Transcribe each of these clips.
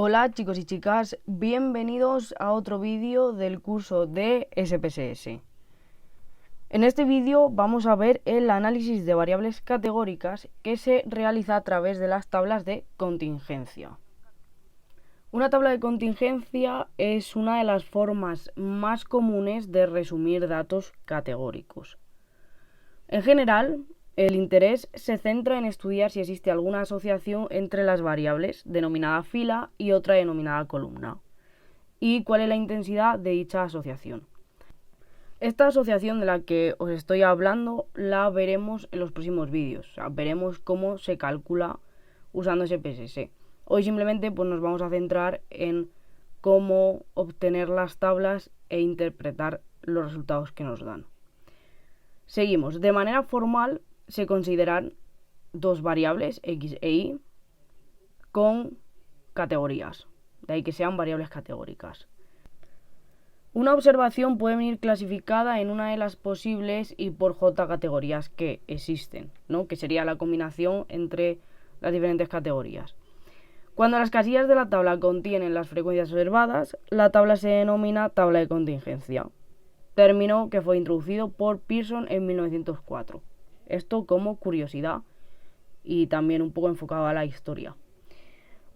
Hola chicos y chicas, bienvenidos a otro vídeo del curso de SPSS. En este vídeo vamos a ver el análisis de variables categóricas que se realiza a través de las tablas de contingencia. Una tabla de contingencia es una de las formas más comunes de resumir datos categóricos. En general, el interés se centra en estudiar si existe alguna asociación entre las variables, denominada fila, y otra denominada columna, y cuál es la intensidad de dicha asociación. Esta asociación de la que os estoy hablando la veremos en los próximos vídeos, o sea, veremos cómo se calcula usando SPSS. Hoy simplemente pues, nos vamos a centrar en cómo obtener las tablas e interpretar los resultados que nos dan. Seguimos. De manera formal se consideran dos variables, x e y, con categorías. De ahí que sean variables categóricas. Una observación puede venir clasificada en una de las posibles y por j categorías que existen, ¿no? Que sería la combinación entre las diferentes categorías. Cuando las casillas de la tabla contienen las frecuencias observadas, la tabla se denomina tabla de contingencia, término que fue introducido por Pearson en 1904. Esto como curiosidad y también un poco enfocado a la historia.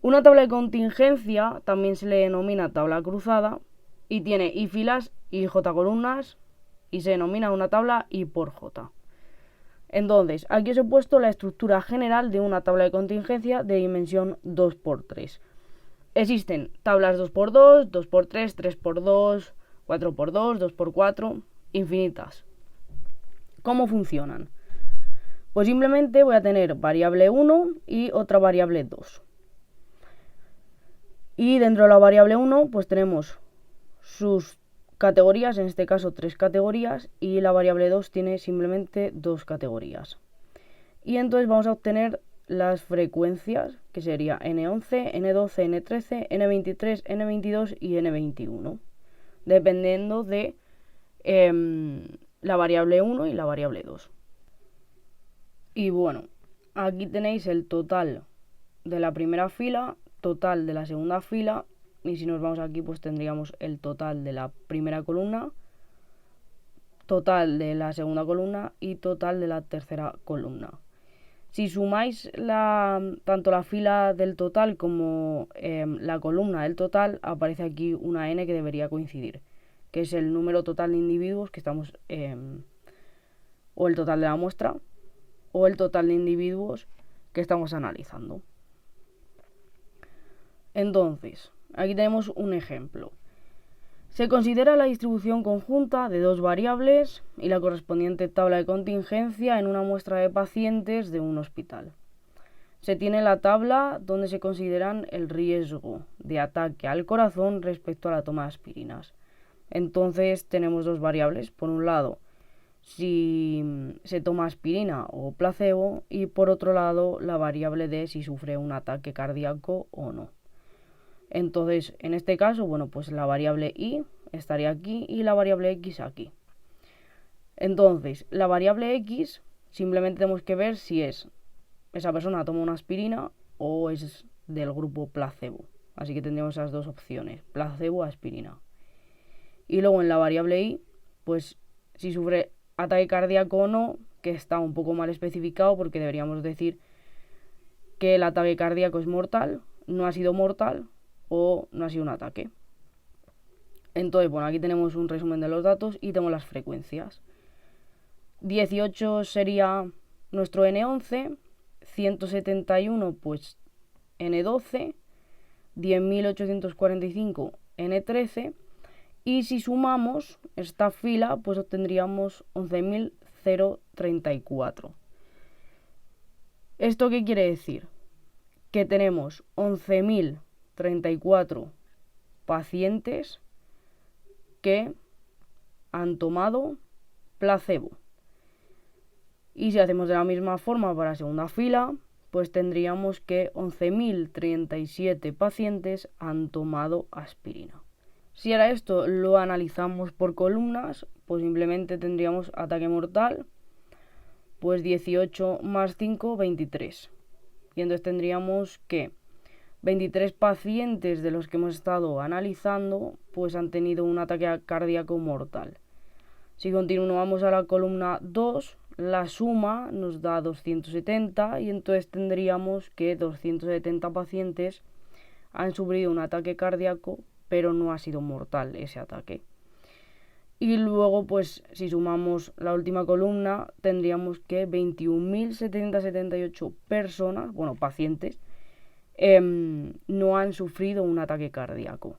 Una tabla de contingencia también se le denomina tabla cruzada y tiene y filas y j columnas y se denomina una tabla y por j. Entonces, aquí os he puesto la estructura general de una tabla de contingencia de dimensión 2×3. Existen tablas 2×2, 2×3, 3×2, 4×2, 2×4, infinitas. ¿Cómo funcionan? Pues simplemente voy a tener variable 1 y otra variable 2. Y dentro de la variable 1 pues tenemos sus categorías, en este caso 3 categorías, y la variable 2 tiene simplemente 2 categorías. Y entonces vamos a obtener las frecuencias, que sería N11, N12, N13, N23, N22 y N21, dependiendo de la variable 1 y la variable 2. Y bueno, aquí tenéis el total de la primera fila, total de la segunda fila, y si nos vamos aquí pues tendríamos el total de la primera columna, total de la segunda columna y total de la tercera columna. Si sumáis tanto la fila del total como la columna del total, aparece aquí una n que debería coincidir, que es el número total de individuos que estamos, o el total de la muestra, o el total de individuos que estamos analizando. Entonces, aquí tenemos un ejemplo. Se considera la distribución conjunta de dos variables y la correspondiente tabla de contingencia en una muestra de pacientes de un hospital. Se tiene la tabla donde se consideran el riesgo de ataque al corazón respecto a la toma de aspirinas. Entonces tenemos dos variables. Por un lado, si se toma aspirina o placebo, y por otro lado, la variable de si sufre un ataque cardíaco o no. Entonces, en este caso, bueno, pues la variable y estaría aquí y la variable x aquí. Entonces, la variable x simplemente tenemos que ver si esa persona toma una aspirina o es del grupo placebo. Así que tendríamos esas dos opciones, placebo o aspirina. Y luego en la variable y, pues si sufre ataque cardíaco o no, que está un poco mal especificado porque deberíamos decir que el ataque cardíaco es mortal, no ha sido mortal o no ha sido un ataque. Entonces, bueno, aquí tenemos un resumen de los datos y tenemos las frecuencias. 18 sería nuestro N11, 171 pues N12, 10.845 N13, y si sumamos esta fila pues obtendríamos 11.034. ¿Esto qué quiere decir? Que tenemos 11.034 pacientes que han tomado placebo. Y si hacemos de la misma forma para la segunda fila, pues tendríamos que 11.037 pacientes han tomado aspirina. Si ahora esto lo analizamos por columnas, pues simplemente tendríamos ataque mortal, pues 18 más 5, 23. Y entonces tendríamos que 23 pacientes de los que hemos estado analizando pues han tenido un ataque cardíaco mortal. Si continuamos a la columna 2, la suma nos da 270 y entonces tendríamos que 270 pacientes han sufrido un ataque cardíaco, pero no ha sido mortal ese ataque. Y luego, pues, si sumamos la última columna, tendríamos que 21.778 personas, bueno, pacientes, no han sufrido un ataque cardíaco.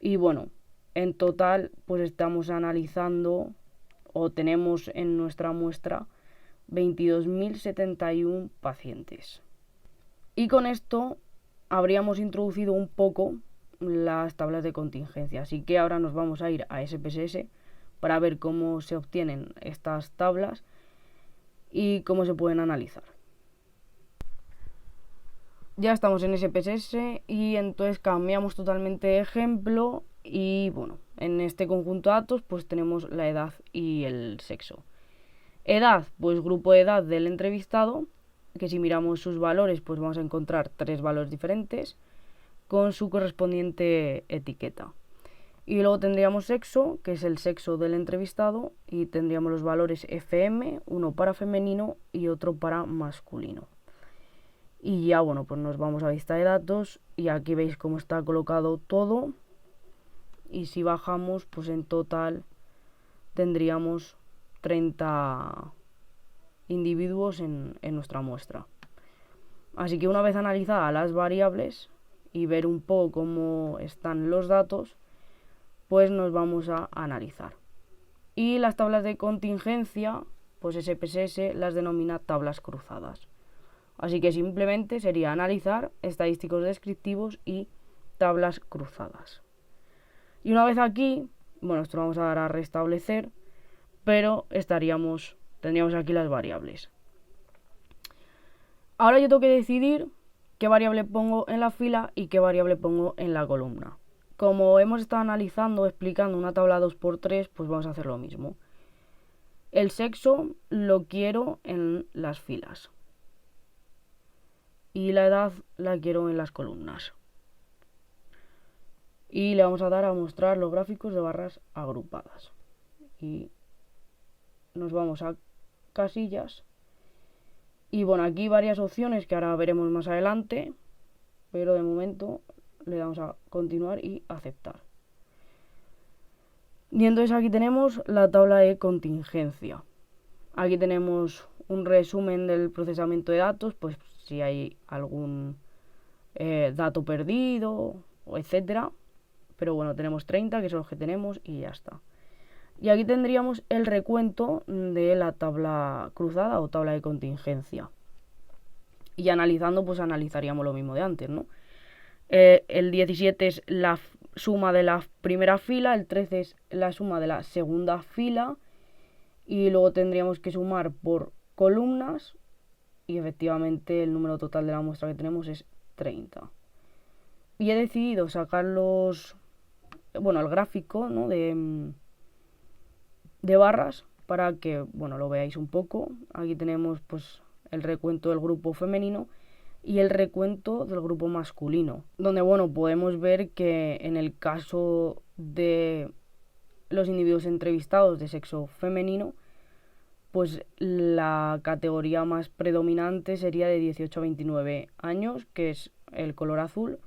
Y bueno, en total, pues estamos analizando, o tenemos en nuestra muestra, 22.071 pacientes. Y con esto habríamos introducido un poco las tablas de contingencia, así que ahora nos vamos a ir a SPSS para ver cómo se obtienen estas tablas y cómo se pueden analizar. Ya estamos en SPSS y entonces cambiamos totalmente de ejemplo y bueno, en este conjunto de datos pues tenemos la edad y el sexo. Edad, pues grupo de edad del entrevistado, que si miramos sus valores pues vamos a encontrar 3 valores diferentes con su correspondiente etiqueta. Y luego tendríamos sexo, que es el sexo del entrevistado, y tendríamos los valores FM, uno para femenino y otro para masculino. Y ya bueno, pues nos vamos a vista de datos y aquí veis cómo está colocado todo. Y si bajamos, pues en total tendríamos 30 individuos en nuestra muestra. Así que una vez analizadas las variables y ver un poco cómo están los datos, pues nos vamos a analizar. Y las tablas de contingencia, pues SPSS las denomina tablas cruzadas. Así que simplemente sería analizar estadísticos descriptivos y tablas cruzadas. Y una vez aquí, bueno, esto lo vamos a dar a restablecer, pero tendríamos aquí las variables. Ahora yo tengo que decidir qué variable pongo en la fila y qué variable pongo en la columna. Como hemos estado analizando, explicando una tabla 2×3, pues vamos a hacer lo mismo. El sexo lo quiero en las filas. Y la edad la quiero en las columnas. Y le vamos a dar a mostrar los gráficos de barras agrupadas. Y nos vamos a casillas. Y bueno, aquí varias opciones que ahora veremos más adelante. Pero de momento le damos a continuar y aceptar. Y entonces aquí tenemos la tabla de contingencia. Aquí tenemos un resumen del procesamiento de datos, pues si hay algún dato perdido, o etcétera. Pero bueno, tenemos 30, que son los que tenemos, y ya está. Y aquí tendríamos el recuento de la tabla cruzada o tabla de contingencia. Y analizando, pues analizaríamos lo mismo de antes, ¿no? El 17 es la suma de la primera fila, el 13 es la suma de la segunda fila, y luego tendríamos que sumar por columnas, y efectivamente el número total de la muestra que tenemos es 30. Y he decidido sacar el gráfico, ¿no?, de barras para que, bueno, lo veáis un poco. Aquí tenemos pues el recuento del grupo femenino y el recuento del grupo masculino, donde bueno, podemos ver que en el caso de los individuos entrevistados de sexo femenino, pues la categoría más predominante sería de 18 a 29 años, que es el color azul,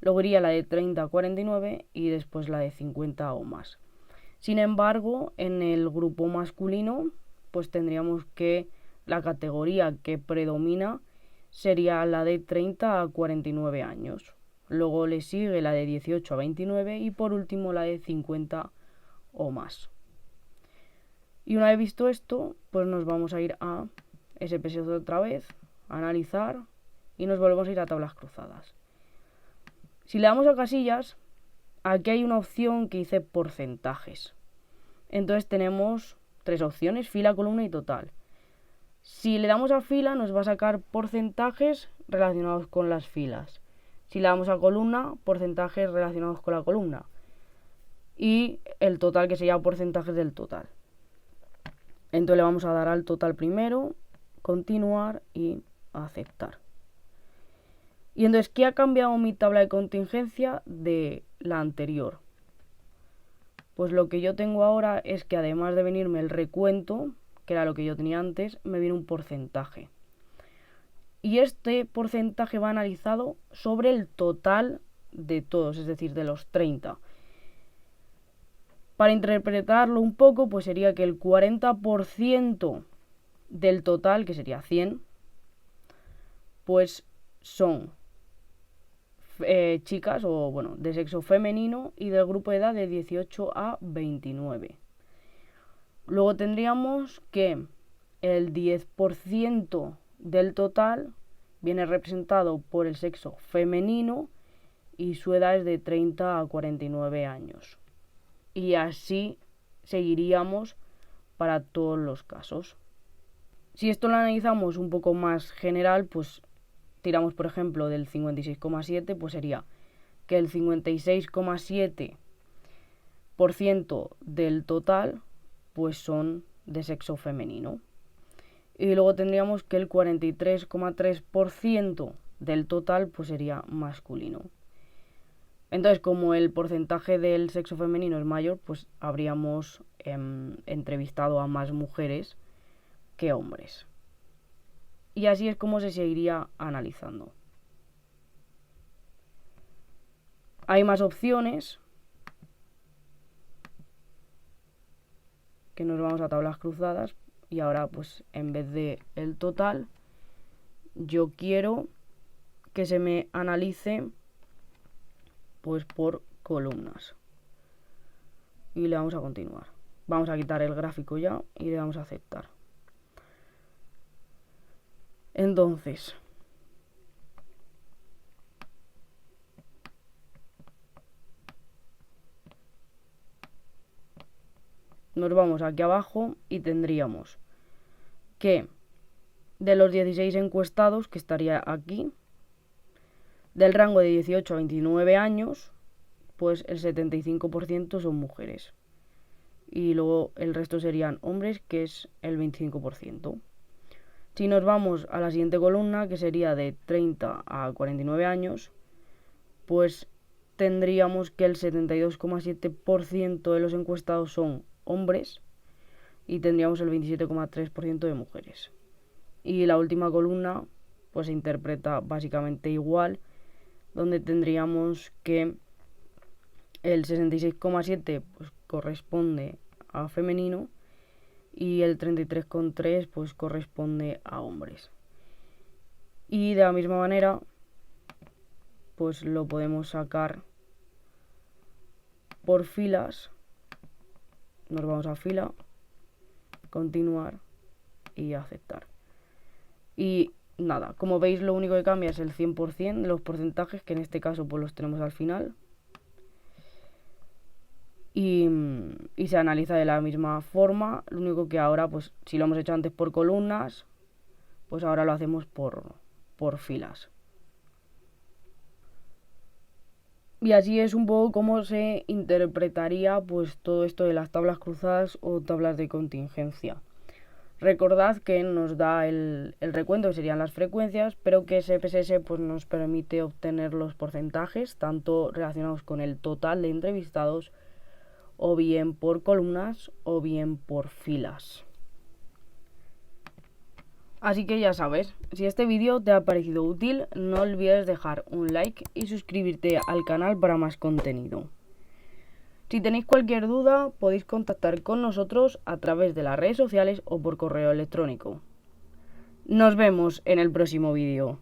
luego iría la de 30 a 49 y después la de 50 o más. Sin embargo, en el grupo masculino, pues tendríamos que la categoría que predomina sería la de 30 a 49 años. Luego le sigue la de 18 a 29 y por último la de 50 o más. Y una vez visto esto, pues nos vamos a ir a SPSS otra vez, a analizar y nos volvemos a ir a tablas cruzadas. Si le damos a casillas, aquí hay una opción que dice porcentajes. Entonces tenemos 3 opciones, fila, columna y total. Si le damos a fila nos va a sacar porcentajes relacionados con las filas. Si le damos a columna, porcentajes relacionados con la columna. Y el total, que sería porcentajes del total. Entonces le vamos a dar al total primero, continuar y aceptar. Y entonces, ¿qué ha cambiado mi tabla de contingencia de la anterior? Pues lo que yo tengo ahora es que además de venirme el recuento, que era lo que yo tenía antes, me viene un porcentaje. Y este porcentaje va analizado sobre el total de todos, es decir, de los 30. Para interpretarlo un poco, pues sería que el 40% del total, que sería 100, pues son chicas o bueno, de sexo femenino y del grupo de edad de 18 a 29. Luego tendríamos que el 10% del total viene representado por el sexo femenino y su edad es de 30 a 49 años. Y así seguiríamos para todos los casos. Si esto lo analizamos un poco más general, pues tiramos por ejemplo del 56,7, pues sería que el 56,7% del total pues son de sexo femenino. Y luego tendríamos que el 43,3% del total pues sería masculino. Entonces, como el porcentaje del sexo femenino es mayor, pues habríamos entrevistado a más mujeres que hombres. Y así es como se seguiría analizando. Hay más opciones, que nos vamos a tablas cruzadas, y ahora pues en vez de el total, yo quiero que se me analice pues por columnas. Y le vamos a continuar. Vamos a quitar el gráfico ya y le vamos a aceptar. Entonces, nos vamos aquí abajo y tendríamos que de los 16 encuestados, que estaría aquí, del rango de 18 a 29 años, pues el 75% son mujeres. Y luego el resto serían hombres, que es el 25%. Si nos vamos a la siguiente columna, que sería de 30 a 49 años, pues tendríamos que el 72,7% de los encuestados son hombres y tendríamos el 27,3% de mujeres. Y la última columna pues se interpreta básicamente igual, donde tendríamos que el 66,7% pues corresponde a femenino y el 33,3% pues corresponde a hombres. Y de la misma manera pues lo podemos sacar por filas. Nos vamos a fila, continuar y aceptar. Y nada, como veis lo único que cambia es el 100% de los porcentajes, que en este caso pues los tenemos al final. Y se analiza de la misma forma, lo único que ahora pues si lo hemos hecho antes por columnas, pues ahora lo hacemos por filas. Y así es un poco cómo se interpretaría pues todo esto de las tablas cruzadas o tablas de contingencia. Recordad que nos da el recuento, que serían las frecuencias, pero que SPSS pues nos permite obtener los porcentajes, tanto relacionados con el total de entrevistados, o bien por columnas, o bien por filas. Así que ya sabes, si este vídeo te ha parecido útil, no olvides dejar un like y suscribirte al canal para más contenido. Si tenéis cualquier duda, podéis contactar con nosotros a través de las redes sociales o por correo electrónico. Nos vemos en el próximo vídeo.